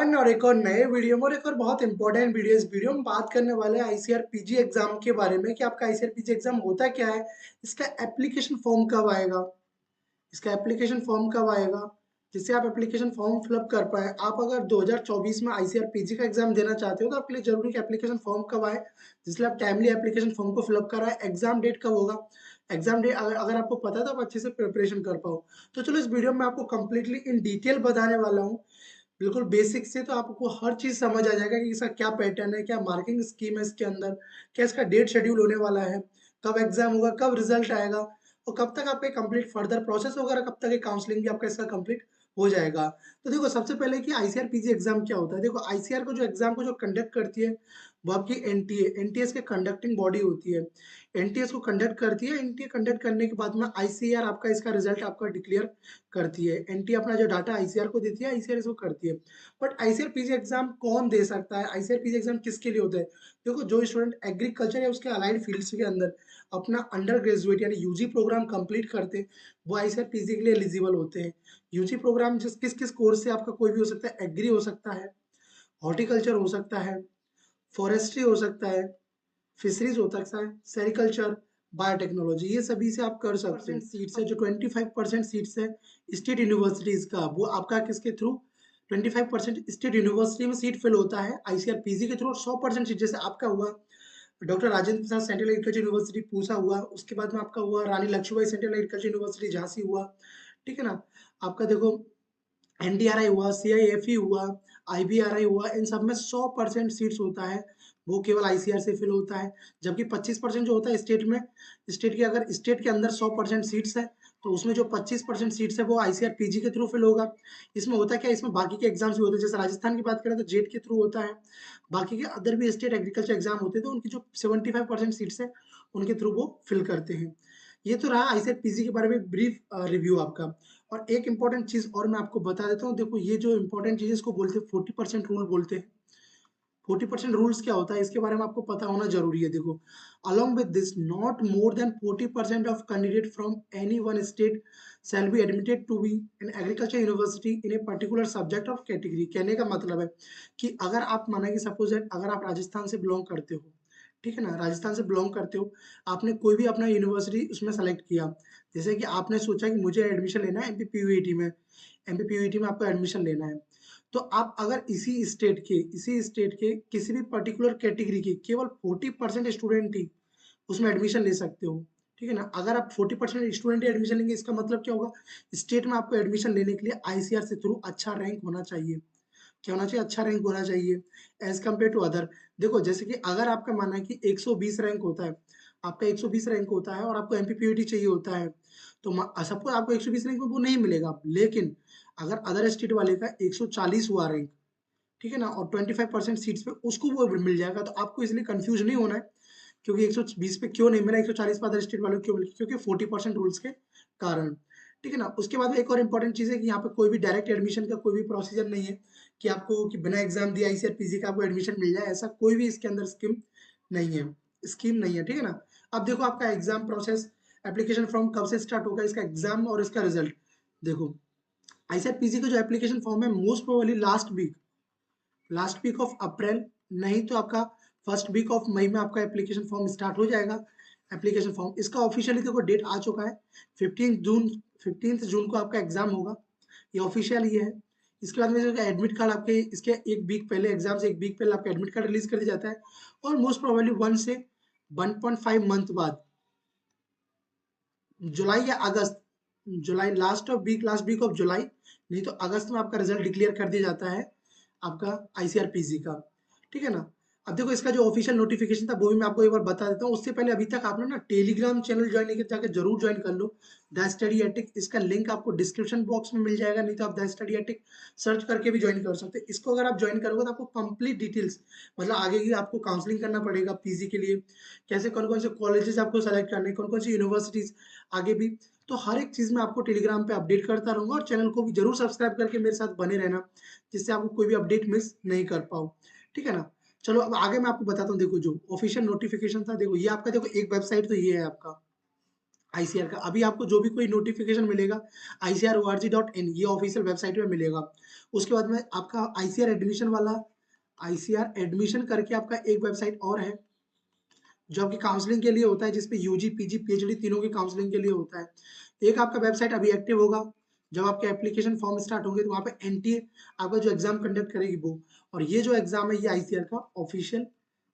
Done और एक और नए वीडियो में और एक और बहुत इंपॉर्टेंट वीडियो। इस वीडियो में बात करने वाले हैं आईसीआर पीजी एग्जाम के बारे में कि आपका आईसीआर पीजी एग्जाम होता क्या है, इसका एप्लीकेशन फॉर्म कब आएगा, इसका एप्लीकेशन फॉर्म कब आएगा, जिससे आप एप्लीकेशन फॉर्म फिलअप कर पाए। आप अगर 2024 में आईसीआर पीजी का एग्जाम देना चाहते हो तो आपके लिए जरूरी कि एप्लीकेशन फॉर्म कब आए, जिससे आप टाइमली एप्लीकेशन फॉर्म को फिलअप कराए। एग्जाम डेट कब होगा, एग्जाम डेट अगर आपको पता है तो आप अच्छे से प्रिपरेशन कर पाओ। तो चलो इस वीडियो में आपको कंप्लीटली इन डिटेल बताने वाला हूँ, बिल्कुल बेसिक से, तो आपको हर चीज़ समझ आ जाएगा कि इसका क्या पैटर्न है, क्या मार्किंग स्कीम है इसके अंदर, क्या इसका डेट शेड्यूल होने वाला है, कब एग्जाम होगा, कब रिजल्ट आएगा और कब तक आपका कंप्लीट फर्दर प्रोसेस वगैरह, कब तक काउंसलिंग भी आपका इसका कंप्लीट हो जाएगा। तो देखो सबसे पहले कि आईसीआर पीजी एग्जाम क्या होता है। देखो आईसीआर को जो एग्जाम को जो कंडक्ट करती है वो आपकी एनटीएस के कंडक्टिंग बॉडी होती है। एनटीएस को कंडक्ट करती है। एनटीए कंडक्ट करने के बाद में आईसीआर आपका इसका रिजल्ट आपका डिक्लेयर करती है। एनटीए अपना जो डाटा आईसीआर को देती है, आईसीआर इसको करती है। बट आईसीआर पीजी एग्जाम कौन दे सकता है, आईसीआर पीजी एग्जाम किसके लिए होता है। देखो जो स्टूडेंट एग्रीकल्चर या उसके अलाइड फील्ड्स के अंदर अपना अंडर ग्रेजुएट यानी यूजी प्रोग्राम कंप्लीट करते हैं, वो आईसीआर पीजी के लिए एलिजिबल होते हैं। यूजी प्रोग्राम जिस किस किस कोर्स से आपका कोई भी हो सकता है, एग्री हो सकता है, हॉर्टिकल्चर हो सकता है, फॉरेस्ट्री हो सकता है, फिशरीज हो सकता है, सेरिकल्चर, बायोटेक्नोलॉजी, ये सभी से आप कर सकते हैं। सीट्स है जो 25% सीट्स है स्टेट यूनिवर्सिटीज का, वो आपका किसके थ्रू 25% स्टेट यूनिवर्सिटी में सीट फिल होता है आईसीआर पीजी के थ्रू। और 100% सीट जैसे आपका हुआ doctor Rajendra Prasad central agriculture university Pusa हुआ, उसके बाद में आपका हुआ Rani Lakshmibai central agriculture university Jhansi हुआ, ठीक है ना। आपका देखो एनडीआरआई हुआ, सीआईएफई हुआ, आईबीआरआई हुआ, इन सब में 100% सीट्स होता है, वो केवल आईसीआर से फिल होता है। जबकि 25% जो होता है स्टेट में, स्टेट के अगर स्टेट के अंदर 100% सीट्स है तो उसमें जो 25% सीट्स है वो आईसीआर पीजी के थ्रू फिल होगा। इसमें होता क्या है, इसमें बाकी के एग्जाम्स भी होते हैं। जैसे राजस्थान की बात करें तो जेट के थ्रू होता है, बाकी के अदर भी स्टेट एग्रीकल्चर एग्जाम होते हैं तो उनकी जो 75% सीट्स है उनके थ्रू वो फिल करते हैं। ये तो रहा आईसीआर पीजी के बारे में ब्रीफ रिव्यू आपका। और एक इंपॉर्टेंट चीज और मैं आपको बता देता हूँ। देखो ये जो इंपॉर्टेंट चीज इसको बोलते हैं 40% रूल बोलते हैं। 40% रूल्स क्या होता है इसके बारे में आपको पता होना जरूरी है। देखो along with this not more than 40% of candidate from any one state shall be admitted to be an agriculture university in a particular subject of category। कहने का मतलब है कि अगर आप माना कि सपोज अगर आप राजस्थान से बिलोंग करते हो, ठीक है ना, राजस्थान से बिलोंग करते हो, आपने कोई भी अपना यूनिवर्सिटी उसमें सेलेक्ट किया। जैसे कि आपने सोचा कि मुझे एडमिशन लेना है एमपीपीयूटी में, एमपीपीयूटी में आपको एडमिशन लेना है। तो आप अगर इसी स्टेट के किसी भी पर्टिकुलर कैटेगरी के केवल 40% स्टूडेंट ही उसमें एडमिशन ले सकते हो, ठीक है ना। अगर आप 40% स्टूडेंट ही एडमिशन लेंगे इसका मतलब क्या होगा, स्टेट में आपको एडमिशन लेने के लिए आईसीआर से थ्रू अच्छा रैंक होना चाहिए। क्या होना चाहिए, अच्छा रैंक होना चाहिए एज कम्पेयर टू अदर। देखो जैसे कि अगर आपका माना है कि 120 रैंक होता है, आपका 120 रैंक होता है और आपको एमपीपीयूटी चाहिए होता है, तो सपोज आपको 120 रैंक में वो नहीं मिलेगा। लेकिन अगर अदर स्टेट वाले का 140 हुआ रैंक, ठीक है ना, और 25% सीट्स पे उसको वो मिल जाएगा, तो आपको इसलिए कंफ्यूज नहीं होना है क्योंकि 120 पे क्यों नहीं मिला, 140 पे अदर स्टेट वालों को क्यों मिला, क्योंकि 40% रूल्स के कारण, ठीक है ना। उसके बाद में एक और इंपॉर्टेंट चीज है कि यहाँ पे कोई भी डायरेक्ट एडमिशन का कोई भी प्रोसीजर नहीं है कि आपको कि बिना एग्जाम दिए आईसीआर पीजी का आपको एडमिशन मिल जाए, ऐसा कोई भी इसके अंदर स्कीम नहीं है, ठीक है ना। अब देखो आपका एग्जाम प्रोसेस, एप्लीकेशन फॉर्म कब से स्टार्ट होगा, इसका एग्जाम और इसका रिजल्ट। देखो आईसीआर पीजी का जो एप्लीकेशन फॉर्म है most probably last week of April, नहीं तो आपका फर्स्ट वीक ऑफ मई में आपका एप्लीकेशन फॉर्म स्टार्ट हो जाएगा। एप्लीकेशन फॉर्म इसका ऑफिशियली देखो डेट आ चुका है, 15 जून को आपका एग्जाम होगा, ये ऑफिशियल ये है। इसके बाद में जो एडमिट कार्ड आपके इसके एक वीक पहले, एग्जाम से एक वीक पहले आपका एडमिट कार्ड रिलीज कर दिया जाता है। और मोस्ट प्रोबेबली 1 से 1.5 मंथ बाद, जुलाई या अगस्त, जुलाई लास्ट वीक ऑफ जुलाई, नहीं तो अगस्त में आपका रिजल्ट डिक्लेयर कर दिया जाता है आपका आईसीआरपीसी का, ठीक है ना। अब देखो इसका जो ऑफिशियल नोटिफिकेशन था वो भी मैं आपको एक बार बता देता हूँ। उससे पहले अभी तक आपने ना टेलीग्राम चैनल ज्वाइन नहीं किया, जाकर जरूर ज्वाइन कर लो, द स्टडी एटिक। इसका लिंक आपको डिस्क्रिप्शन बॉक्स में मिल जाएगा, नहीं तो आप द स्टडी एटिक सर्च करके भी ज्वाइन कर सकते हैं। इसको अगर आप ज्वाइन करोगे तो आपको कंप्लीट डिटेल्स, मतलब आगे की आपको काउंसलिंग करना पड़ेगा पीजी के लिए, कैसे कौन कौन से कॉलेजेस आपको सेलेक्ट करने, कौन कौन सी यूनिवर्सिटीज आगे भी, तो हर एक चीज मैं आपको टेलीग्राम पे अपडेट करता रहूंगा। और चैनल को भी जरूर सब्सक्राइब करके मेरे साथ बने रहना, जिससे आपको कोई भी अपडेट मिस नहीं कर पाओ, ठीक है ना। चलो अब आगे मैं आपको बताता हूँ। देखो जो ऑफिशियल नोटिफिकेशन था, देखो ये आपका, देखो एक वेबसाइट तो ये है आपका, आईसीआर का। अभी आपको जो भी कोई नोटिफिकेशन मिलेगा ICAR.org.in ये ऑफिशियल वेबसाइट में मिलेगा। उसके बाद में आपका आईसीआर एडमिशन वाला, आईसीआर एडमिशन करके आपका एक वेबसाइट और है जो आपकी काउंसलिंग के लिए होता है, जिसपे यूजी पीजी पीएचडी तीनों की काउंसलिंग के लिए होता है। एक आपका वेबसाइट अभी एक्टिव होगा, जब आपके एप्लीकेशन फॉर्म स्टार्ट होंगे तो वहाँ पे एनटीए आपका जो एग्जाम कंडक्ट करेगी वो, और ये जो एग्जाम है ये आईसीआर का ऑफिशियल,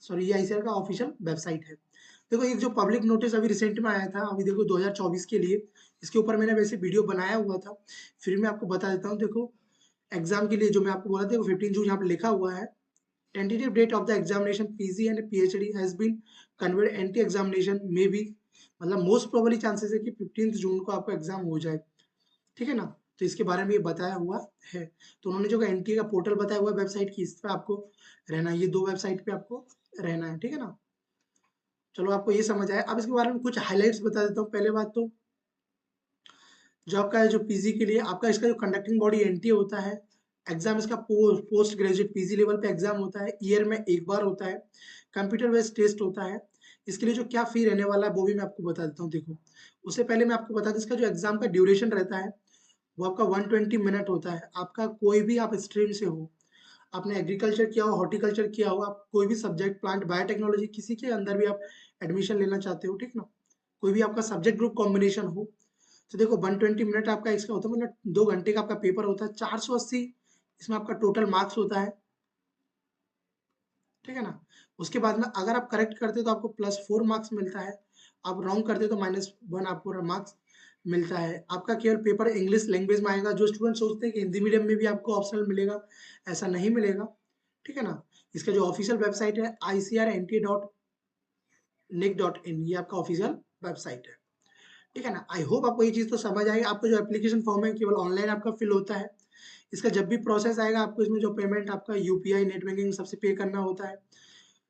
सॉरी ये आईसीआर का ऑफिशियल वेबसाइट है। देखो एक जो पब्लिक नोटिस अभी रिसेंट में आया था, अभी देखो 2024 के लिए, इसके ऊपर मैंने वैसे वीडियो बनाया हुआ था, फिर मैं आपको बता देता हूँ। देखो एग्जाम के लिए जो मैं आपको बोला था 15 जून यहाँ पे लिखा हुआ है, tentative date of the examination PG and PhD has been conveyed anti examination may be, मतलब मोस्ट प्रोबेबली चांसेस है कि 15 जून को आपका एग्जाम हो जाए, ठीक है ना। तो इसके बारे में ये बताया हुआ है। तो उन्होंने जो एनटीए का पोर्टल बताया हुआ है वेबसाइट की, इस पर आपको रहना है, ये दो वेबसाइट पे आपको रहना है, ठीक है ना। चलो आपको ये समझ आया। अब इसके बारे में कुछ हाइलाइट्स बता देता हूँ। पहले बात तो जो आपका है जो पीजी के लिए आपका इसका जो कंडक्टिंग बॉडी एनटीए होता है, एग्जाम इसका पोस्ट ग्रेजुएट पीजी लेवल पे एग्जाम होता है, ईयर में एक बार होता है, कंप्यूटर बेस्ड टेस्ट होता है। इसके लिए जो क्या फी रहने वाला है वो भी मैं आपको बता देता हूँ। देखो उससे पहले मैं आपको बता दूं, इसका जो एग्जाम का ड्यूरेशन रहता है वो आपका 120 मिनट होता है। आपका कोई भी आप स्ट्रीम से हो, आपने एग्रीकल्चर किया हो, हॉर्टिकल्चर किया हो, आप कोई भी सब्जेक्ट प्लांट बायोटेक्नोलॉजी किसी के अंदर भी आप एडमिशन लेना चाहते हो, ठीक ना, कोई भी आपका सब्जेक्ट ग्रुप कॉम्बिनेशन हो, तो देखो 120 मिनट आपका इसका होता है, मतलब 2 घंटे का आपका पेपर होता है, 480 इसमें आपका टोटल मार्क्स होता है, ठीक है ना। उसके बाद में अगर आप करेक्ट करते हो तो आपको +4 मार्क्स मिलता है, आप रॉन्ग करते हो तो -1 आपको मार्क्स मिलता है। आपका केवल पेपर इंग्लिश लैंग्वेज में आएगा। जो स्टूडेंट सोचते हैं कि हिंदी मीडियम में भी आपको ऑप्शनल मिलेगा, ऐसा नहीं मिलेगा, ठीक है ना। इसका जो ऑफिशियल वेबसाइट है ICRNT.nic.in, ये आपका ऑफिशियल वेबसाइट है, ठीक है ना। आई होप आपको ये चीज़ तो समझ आएगी। आपका जो एप्लीकेशन फॉर्म है केवल ऑनलाइन आपका फिल होता है। इसका जब भी प्रोसेस आएगा आपको इसमें जो पेमेंट आपका यूपीआई नेट बैंकिंग सबसे पे करना होता है,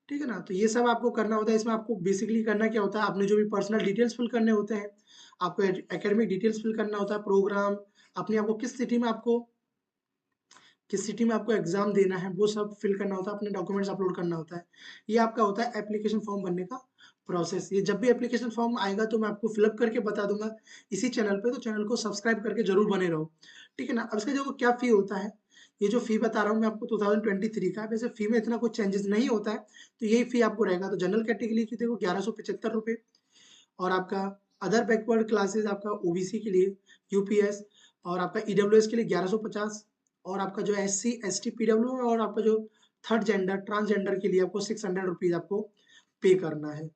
ठीक है ना। तो ये सब आपको करना होता है। इसमें आपको बेसिकली करना क्या होता है, आपने जो भी पर्सनल डिटेल्स फिल करने होते हैं, आपको एकेडमिक डिटेल्स फिल करना होता है, प्रोग्राम, अपने आपको किस सिटी में आपको एग्जाम देना है वो सब फिल करना होता है, अपने डॉक्यूमेंट्स अपलोड करना होता है। ये आपका होता है एप्लीकेशन फॉर्म भरने का प्रोसेस। ये जब भी एप्लीकेशन फॉर्म आएगा तो मैं आपको फिलअप करके बता दूंगा इसी चैनल पे, तो चैनल को सब्सक्राइब करके जरूर बने रहो, ठीक है ना। अब इसका जो क्या फी होता है, ये जो फी बता रहा हूँ मैं आपको 2023 का है, वैसे फी में इतना कुछ चेंजेस नहीं होता है, तो यही फी आपको रहेगा। तो जनरल कैटेगरी की देखो 1175 रुपये, और आपका अदर बैकवर्ड क्लासेस आपका ओबीसी के लिए यूपीएस, और आपका ईडब्ल्यूएस के लिए 1150, और आपका जो एससी एसटी पीडब्ल्यू है, और आपका जो थर्ड जेंडर ट्रांसजेंडर के लिए आपको 600 रुपीज आपको पे करना है।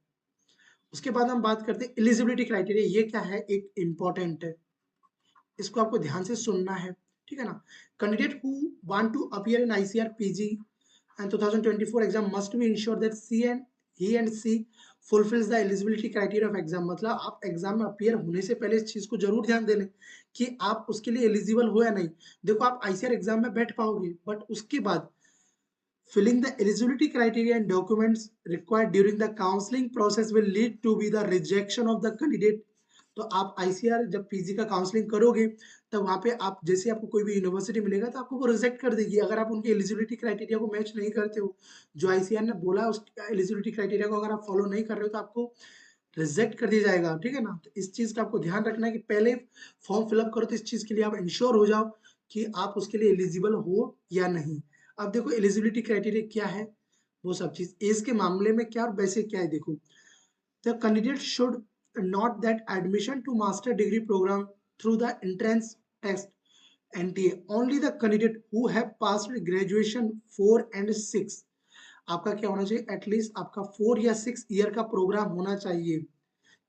उसके बाद हम बात करते हैं एलिजिबिलिटी क्राइटेरिया। ये क्या है, एक इम्पोर्टेंट है, इसको आपको ध्यान से सुनना है, ठीक है ना। Candidate who want to appear in ICR PG and 2024 exam must be ensured that he and she fulfills the eligibility criteria of exam। मतलब आप एग्जाम में अपीयर होने से पहले इस चीज को जरूर ध्यान दे लें कि आप उसके लिए एलिजिबल हो या नहीं। देखो आप आईसीआर एग्जाम में बैठ पाओगे, बट उसके बाद filling the eligibility criteria and documents required during the counseling process will lead to be the rejection of the candidate। तो आप आईसीआर जब पीजी का काउंसलिंग करोगे तब वहाँ पे आप जैसे आपको कोई भी यूनिवर्सिटी मिलेगा तो आपको वो रिजेक्ट कर देगी, अगर आप उनके एलिजिबिलिटी क्राइटेरिया को मैच नहीं करते हो, जो आईसीआर ने बोला उस एलिजिबिलिटी क्राइटेरिया को अगर आप फॉलो नहीं कर रहे हो तो आपको रिजेक्ट कर दिया जाएगा, ठीक है ना। तो इस चीज का आपको ध्यान रखना है कि पहले फॉर्म फिलअप करो तो इस चीज के लिए आप इंश्योर हो जाओ कि आप उसके लिए एलिजिबल हो या नहीं। अब देखो एलिजिबिलिटी क्राइटेरिया क्या है, वो सब चीज एज के मामले में क्या और वैसे क्या है। देखो the candidate should not that admission to master degree programme through the entrance test NTA only the candidate who have passed graduation 4 and 6। आपका क्या होना चाहिए, एटलीस्ट आपका 4 या 6 ईयर का प्रोग्राम होना चाहिए,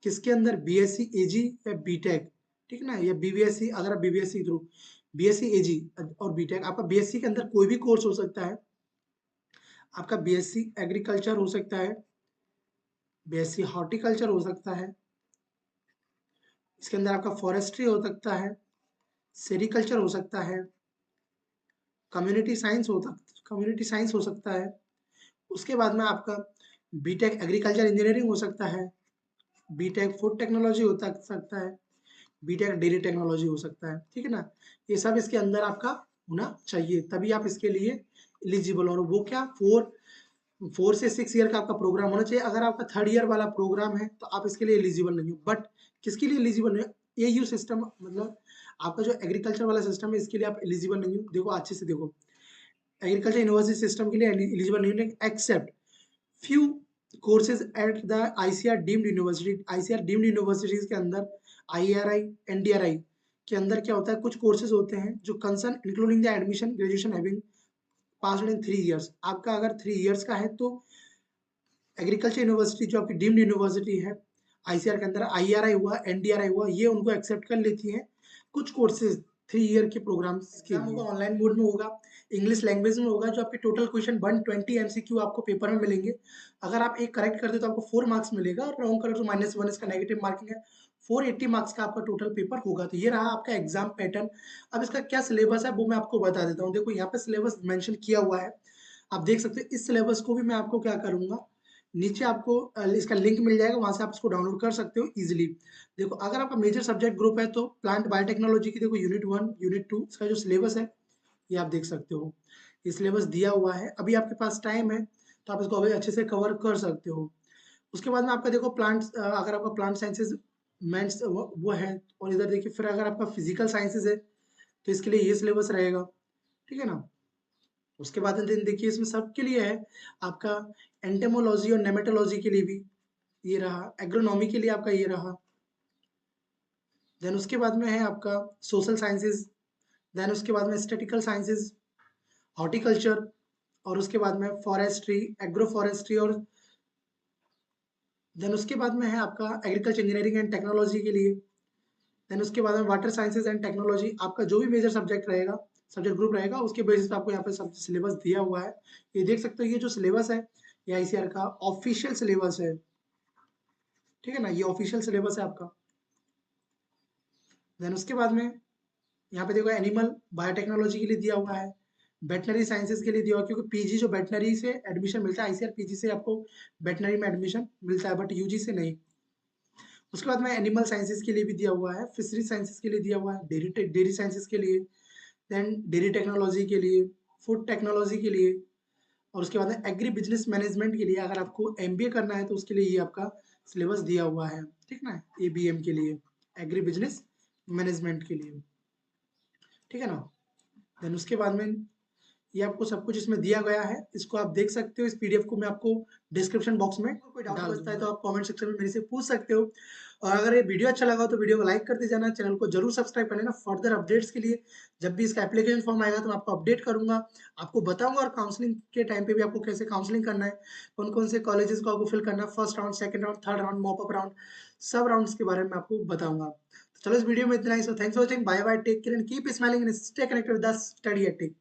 किसके अंदर, बीएससी एजी या बीटेक, ठीक है ना, या बीबीएससी, अगर आप बीबीएससी थ्रू बीएससी एजी और बीटेक। आपका बीएससी के अंदर कोई भी कोर्स हो सकता है, आपका बीएससी एग्रीकल्चर हो सकता है, बीएससी हॉर्टिकल्चर हो सकता है, इसके अंदर आपका फॉरेस्ट्री हो सकता है, सेरिकल्चर हो सकता है, कम्युनिटी साइंस हो सकता है। उसके बाद में आपका बीटेक एग्रीकल्चर इंजीनियरिंग हो सकता है, बीटेक फूड टेक्नोलॉजी हो सकता है, बीटेक डेयरी टेक्नोलॉजी हो सकता है, ठीक है ना। ये सब इसके अंदर आपका होना चाहिए, तभी आप इसके लिए एलिजिबल हो। और वो क्या, 4 से 6 ईयर का आपका प्रोग्राम होना चाहिए। अगर आपका 3rd ईयर वाला प्रोग्राम है तो आप इसके लिए एलिजिबल नहीं हो, बट किसके लिए एलिजिबल है? एयू सिस्टम, मतलब आपका जो एग्रीकल्चर वाला सिस्टम है इसके लिए आप एलिजिबल नहीं हो। देखो अच्छे से देखो, एग्रीकल्चर यूनिवर्सिटी सिस्टम के लिए एलिजिबल नहीं है, except few courses at the ICR deemed university. ICR deemed universities के अंदर आईआरआई, एनडीआरआई के अंदर क्या होता है, कुछ कोर्सेज होते हैं जो concern including the admission graduation having passed in 3 years. आपका अगर 3 इयर्स का है तो एग्रीकल्चर यूनिवर्सिटी जो आपकी डीम्ड यूनिवर्सिटी है आईसीआर के अंदर, आईआरआई हुआ, एनडीआरआई हुआ, ये उनको एक्सेप्ट कर लेती हैं कुछ कोर्सेज 3 ईयर के प्रोग्राम्स के लिए। ऑनलाइन मोड में होगा, इंग्लिश लैंग्वेज में होगा, जो आपके टोटल क्वेश्चन 120 एमसीक्यू आपको पेपर में मिलेंगे। अगर आप एक करेक्ट करते तो आपको 4 मार्क्स मिलेगा, और रॉन्ग करो तो -1 इसका नेगेटिव मार्किंग है। 480 मार्क्स का आपका टोटल पेपर होगा। तो ये रहा आपका एग्जाम पैटर्न। अब इसका क्या सिलेबस है वो मैं आपको बता देता हूँ। देखो यहाँ पे सिलेबस मेंशन किया हुआ है, आप देख सकते हो। इस सिलेबस को भी मैं आपको क्या करूंगा, नीचे आपको इसका लिंक मिल जाएगा, वहां से आप इसको डाउनलोड कर सकते हो इजीली। देखो अगर आपका मेजर सब्जेक्ट ग्रुप है तो प्लांट बायोटेक्नोलॉजी की देखो यूनिट 1, यूनिट 2 इसका जो सिलेबस है ये आप देख सकते हो। ये सिलेबस दिया हुआ है, अभी आपके पास टाइम है तो आप इसको अभी अच्छे से कवर कर सकते हो। उसके बाद में आपका देखो प्लांट, अगर आपका प्लांट साइंसेज मेंस वो है, और इधर देखिए फिर अगर आपका फिजिकल साइंसेज है तो इसके लिए ये सिलेबस रहेगा, ठीक है ना। उसके बाद दिन देखिए इसमें सबके लिए है आपका, एंटेमोलॉजी और नेमेटोलॉजी के लिए भी ये रहा, एग्रोनॉमी के लिए आपका ये रहा। देन उसके बाद में है आपका सोशल साइंसेज, देन उसके बाद में स्टैटिकल साइंसेज, हॉर्टिकल्चर, और उसके बाद में फॉरेस्ट्री, एग्रो फॉरेस्ट्री, और देन उसके बाद में है आपका एग्रीकल्चर इंजीनियरिंग एंड टेक्नोलॉजी के लिए। देन उसके बाद में वाटर साइंसेज एंड टेक्नोलॉजी, आपका जो भी मेजर सब्जेक्ट रहेगा, सब्जेक्ट ग्रुप रहेगा, उसके बेसिस पे आपको यहाँ पे सब सिलेबस दिया हुआ है। ये देख सकते हो, ये जो सिलेबस है ये आईसीआर का ऑफिशियल सिलेबस है, ठीक है ना, ये ऑफिशियल सिलेबस है आपका। देन उसके बाद में यहाँ पे देखो एनिमल बायोटेक्नोलॉजी के लिए दिया हुआ है, वेटनरी साइंसेज के लिए दिया हुआ है, क्योंकि पीजी जो वेटनरी से एडमिशन मिलता है, आईसीआर पीजी से आपको वेटनरी में एडमिशन मिलता है, बट यूजी से नहीं। उसके बाद में एनिमल साइंसेज के लिए भी दिया हुआ है, फिशरी साइंसेज के लिए दिया हुआ है, डेयरी साइंसेज के लिए, देन डेयरी टेक्नोलॉजी के लिए, फूड टेक्नोलॉजी के लिए, और उसके बाद में एग्री बिजनेस मैनेजमेंट के लिए अगर आपको एमबीए करना है तो उसके लिए ये आपका सिलेबस दिया हुआ है, ठीक ना, एबीएम के लिए, एग्री बिजनेस मैनेजमेंट के लिए, ठीक है ना। देन उसके बाद में ये आपको सब कुछ इसमें दिया गया है, इसको आप देख सकते हो। इस पीडीएफ को मैं आपको डिस्क्रिप्शन बॉक्स में कोई डाउट बचता है तो आप कमेंट सेक्शन में मेरे से पूछ सकते हो। और अगर ये वीडियो अच्छा लगा हो तो वीडियो को लाइक करते जाना, चैनल को जरूर सब्सक्राइब कर लेना फर्दर अपडेट्स के लिए। जब भी इसका एप्लीकेशन फॉर्म आएगा तो मैं आपको अपडेट करूंगा, आपको बताऊंगा, और काउंसलिंग के टाइम पे भी आपको कैसे काउंसलिंग करना है, कौन कौन से कॉलेजेस को आपको फिल करना है, first round, second round, third round, mop up round, सब राउंड्स के बारे में आपको बताऊंगा। तो चलो इस वीडियो में इतना ही। So thanks for watching, bye bye, take care and keep smiling and stay connected with the study at take.